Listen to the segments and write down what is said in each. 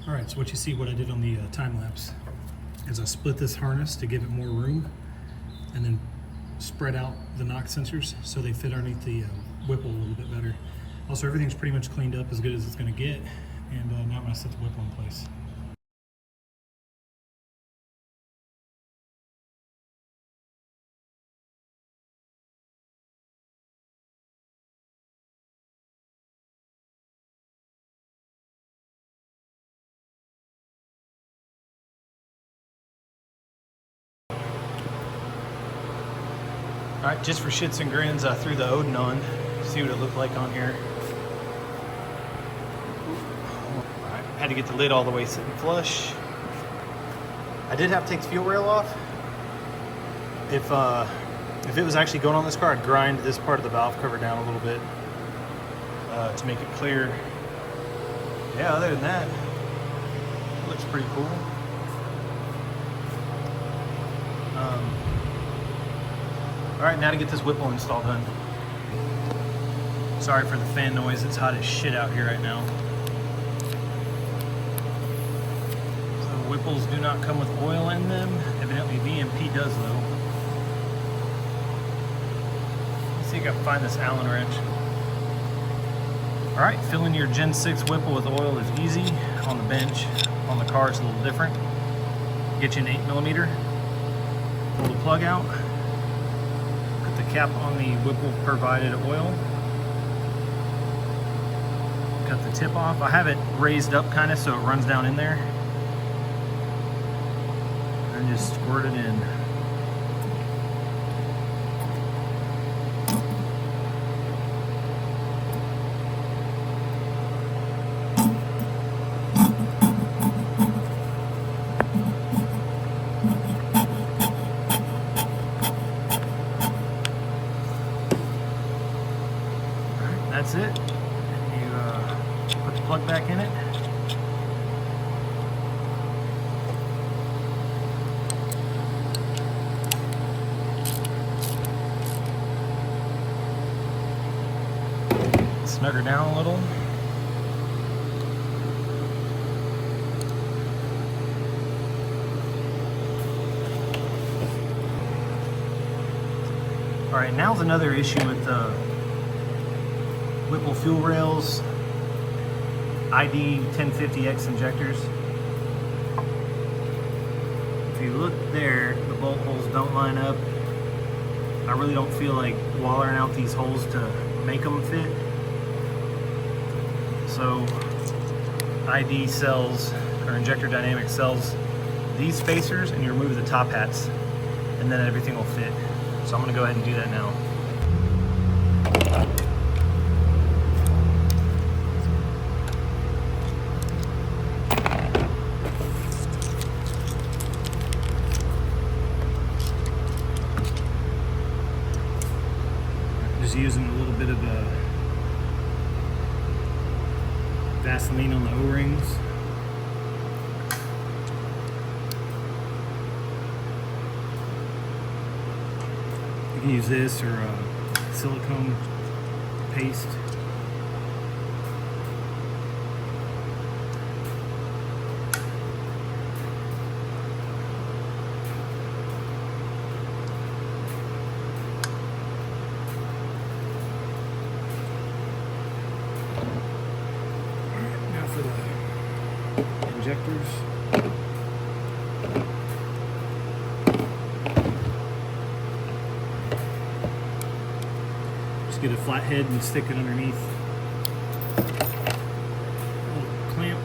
All right, so what you see, what I did on the time lapse, is I split this harness to give it more room, and then spread out the knock sensors so they fit underneath the Whipple a little bit better. Also, everything's pretty much cleaned up as good as it's going to get, and now I'm going to set the Whipple in place. All right, just for shits and grins, I threw the Odin on. See what it looked like on here. All right, had to get the lid all the way sitting flush. I did have to take the fuel rail off. If it was actually going on this car, I'd grind this part of the valve cover down a little bit to make it clear. Yeah, other than that, it looks pretty cool. All right, now to get this Whipple install done. Sorry for the fan noise, it's hot as shit out here right now. So Whipples do not come with oil in them. Evidently VMP does though. Let's see if I can find this Allen wrench. All right, filling your Gen 6 Whipple with oil is easy on the bench. On the car it's a little different. Get you an 8mm, pull the plug out, put the cap on the Whipple provided oil, cut the tip off. I have it raised up kind of so it runs down in there, and just squirt it in. That's it. You put the plug back in it. Snug her down a little. All right, now's another issue with Whipple fuel rails, ID 1050X injectors. If you look there, the bolt holes don't line up. I really don't feel like wallering out these holes to make them fit. So ID sells, or Injector Dynamics sells these spacers, and you remove the top hats, and then everything will fit. So I'm gonna go ahead and do that now. Just using a little bit of Vaseline on the O-rings. You can use this or silicone paste. Injectors. Just get a flat head and stick it underneath. A little clamp.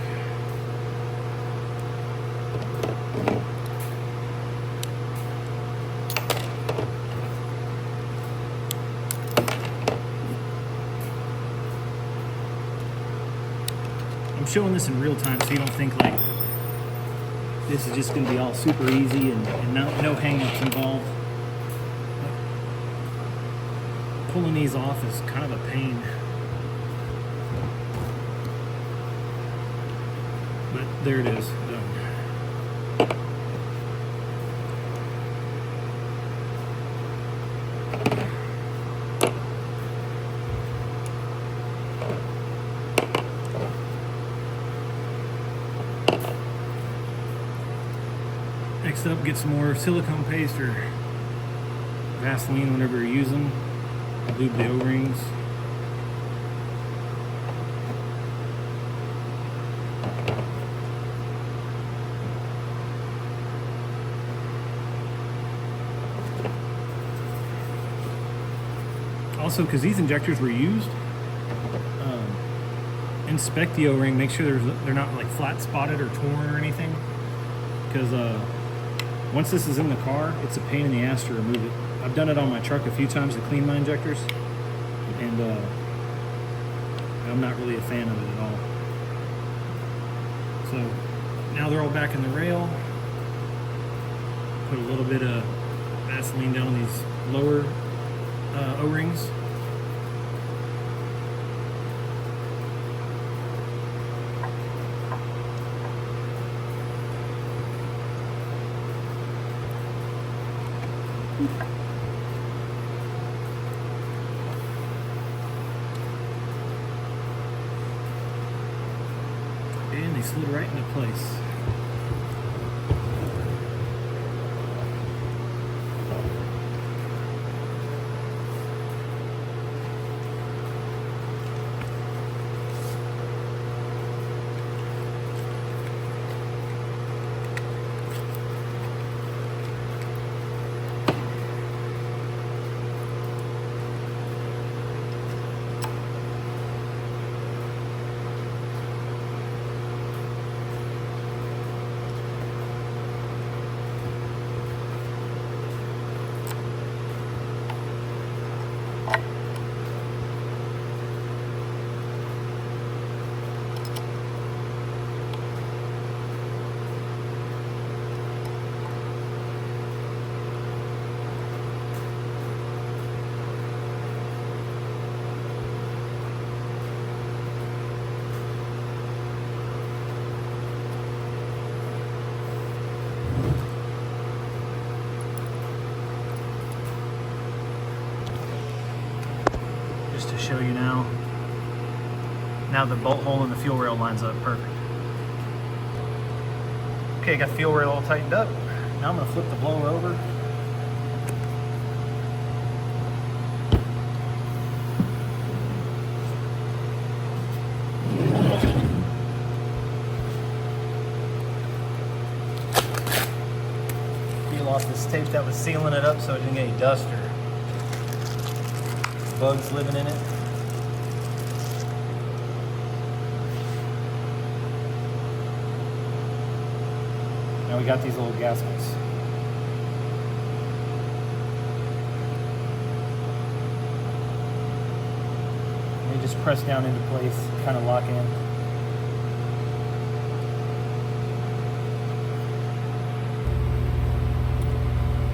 I'm showing this in real time so you don't think like this is just going to be all super easy and no hang-ups involved. Pulling these off is kind of a pain. But there it is, done. Next up, get some more silicone paste or Vaseline whenever you're using. Lube the O-rings. Also, because these injectors were used, inspect the O-ring, make sure they're not like flat spotted or torn or anything, because once this is in the car, it's a pain in the ass to remove it. I've done it on my truck a few times to clean my injectors, and I'm not really a fan of it at all. So now they're all back in the rail. Put a little bit of Vaseline down on these lower O-rings. And they slid right into place. Just to show you now the bolt hole in the fuel rail lines up perfect. Okay, got the fuel rail all tightened up. Now I'm going to flip the blower over. Peel off this tape that was sealing it up so it didn't get any dust or bugs living in it. Now we got these little gaskets. They just press down into place, kind of lock in.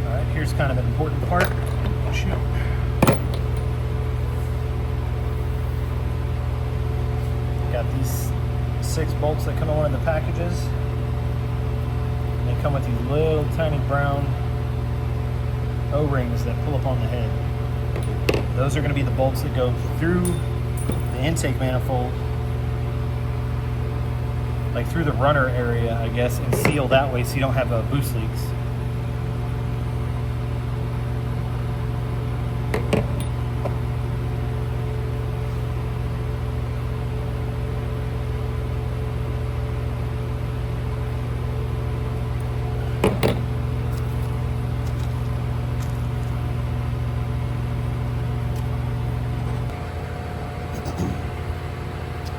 All right, here's kind of an important part. Shoot. Got these 6 bolts that come on in the packages. They come with these little tiny brown O-rings that pull up on the head. Those are going to be the bolts that go through the intake manifold, like through the runner area, I guess, and seal that way so you don't have boost leaks.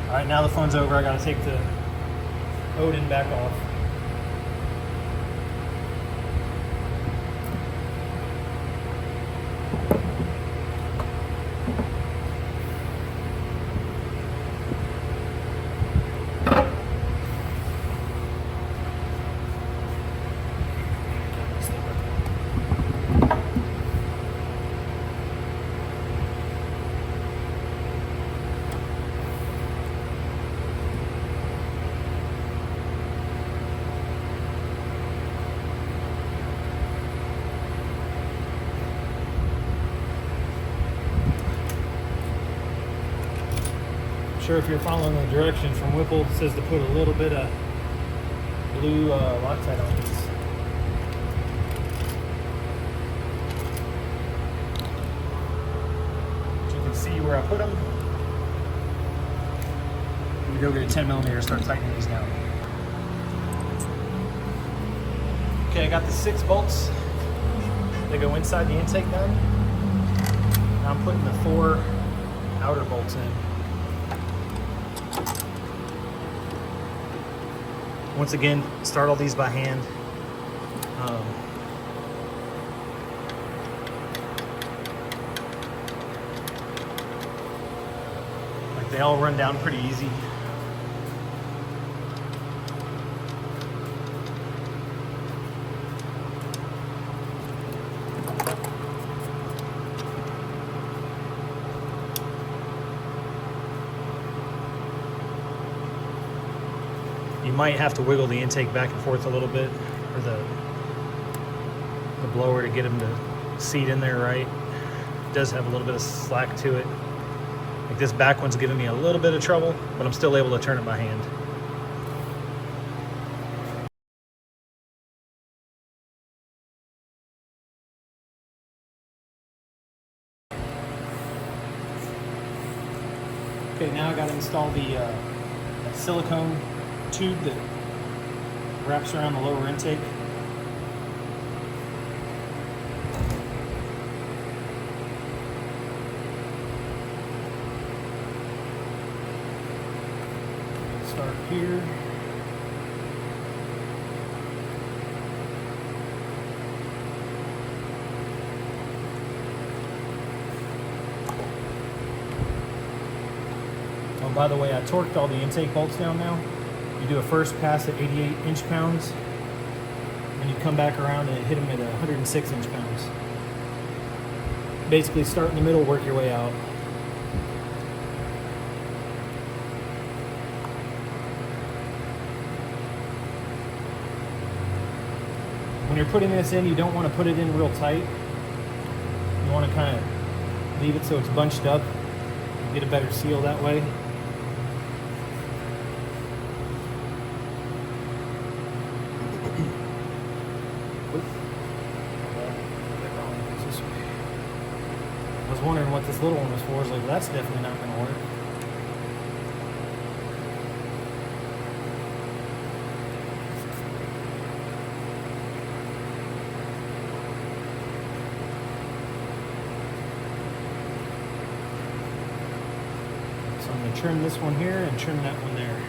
Alright, now the fun's over, I gotta take the Odin back off. Sure, if you're following the directions from Whipple, it says to put a little bit of blue Loctite on these. see where I put them. I'm gonna go get a 10 millimeter, start tightening these down. Okay, I got the 6 bolts that go inside the intake gun. Now I'm putting the 4 outer bolts in. Once again, start all these by hand. Like they all run down pretty easy. You might have to wiggle the intake back and forth a little bit, or the blower, to get them to seat in there right. It does have a little bit of slack to it. Like this back one's giving me a little bit of trouble, but I'm still able to turn it by hand. Okay, now I got to install the silicone tube that wraps around the lower intake. Start here. Oh, by the way, I torqued all the intake bolts down now. You do a first pass at 88 inch-pounds, and you come back around and hit them at 106 inch-pounds. Basically start in the middle, work your way out. When you're putting this in, you don't want to put it in real tight. You want to kind of leave it so it's bunched up. Get a better seal that way. I was wondering what this little one was for. I was like, well, that's definitely not going to work. So I'm going to trim this one here and trim that one there.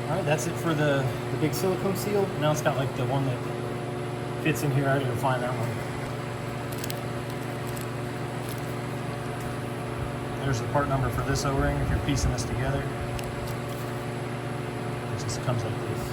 Alright, that's it for the big silicone seal. Now it's got like the one that fits in here. I didn't find that one. There's the part number for this O-ring if you're piecing this together. It just comes like this.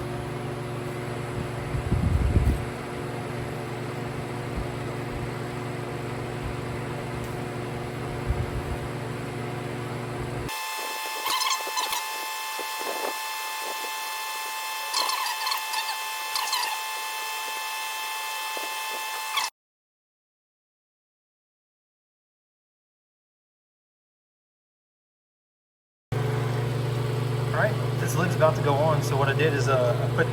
Alright, this lid's about to go on, so what I did is I put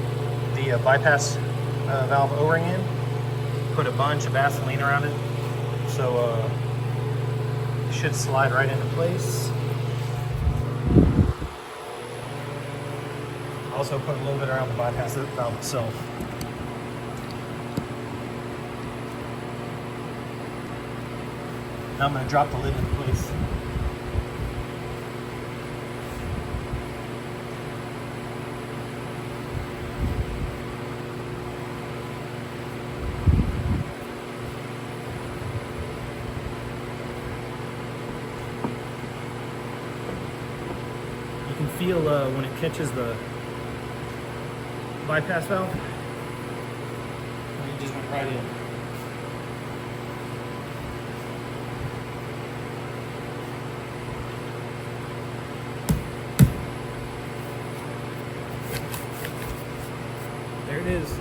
the bypass valve O-ring in, put a bunch of Vaseline around it, so it should slide right into place. I also put a little bit around the bypass valve itself. Now I'm going to drop the lid into place. feel when it catches the bypass valve. It just went right in. There it is.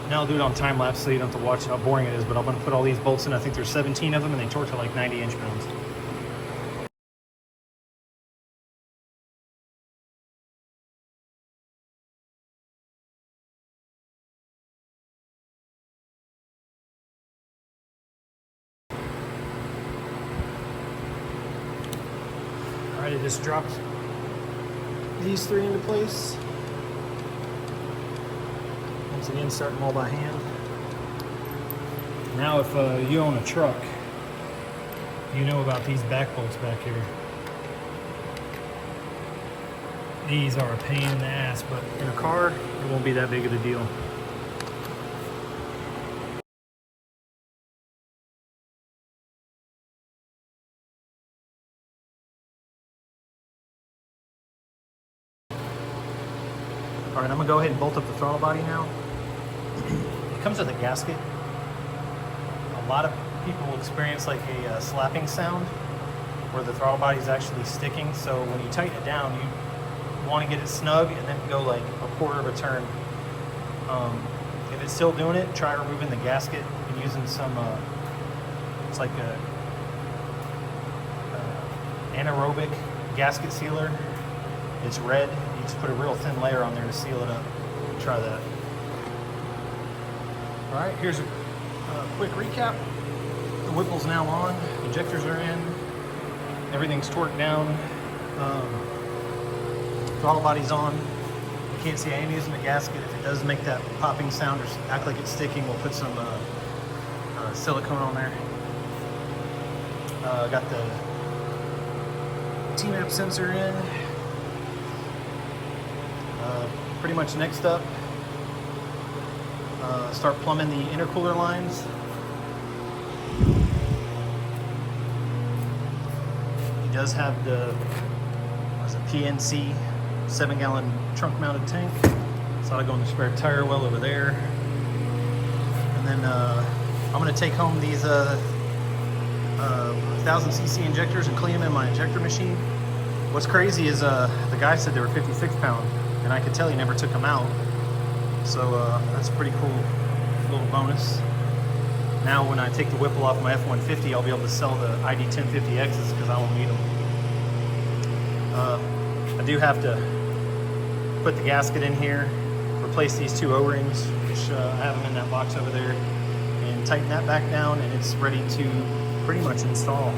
Now I'll do it on time lapse so you don't have to watch how boring it is, but I'm going to put all these bolts in. I think there's 17 of them and they torque to like 90 inch-pounds. Alright, I just dropped these three into place. Once again, start them all by hand. Now if you own a truck, you know about these back bolts back here. These are a pain in the ass, but in a car, it won't be that big of a deal. All right, I'm gonna go ahead and bolt up the throttle body now. It comes with a gasket. A lot of people will experience like a slapping sound where the throttle body is actually sticking. So when you tighten it down, you want to get it snug and then go like a quarter of a turn. If it's still doing it, try removing the gasket and using some, it's like a anaerobic gasket sealer. It's red. You just put a real thin layer on there to seal it up. Try that. All right, here's a quick recap. The Whipple's now on. Injectors are in. Everything's torqued down. Throttle body's on. You can't see I am using the gasket. If it does make that popping sound or act like it's sticking, we'll put some silicone on there. Got the T-map sensor in. Pretty much next up, start plumbing the intercooler lines. He does have the PNC 7-gallon trunk-mounted tank, so I'll go in the spare tire well over there. And then I'm going to take home these 1000cc injectors and clean them in my injector machine. What's crazy is the guy said they were 56 pound. And I could tell he never took them out. So that's a pretty cool little bonus. Now when I take the Whipple off my F-150, I'll be able to sell the ID 1050Xs because I won't need them. I do have to put the gasket in here, replace these two O-rings, which I have them in that box over there, and tighten that back down, and it's ready to pretty much install.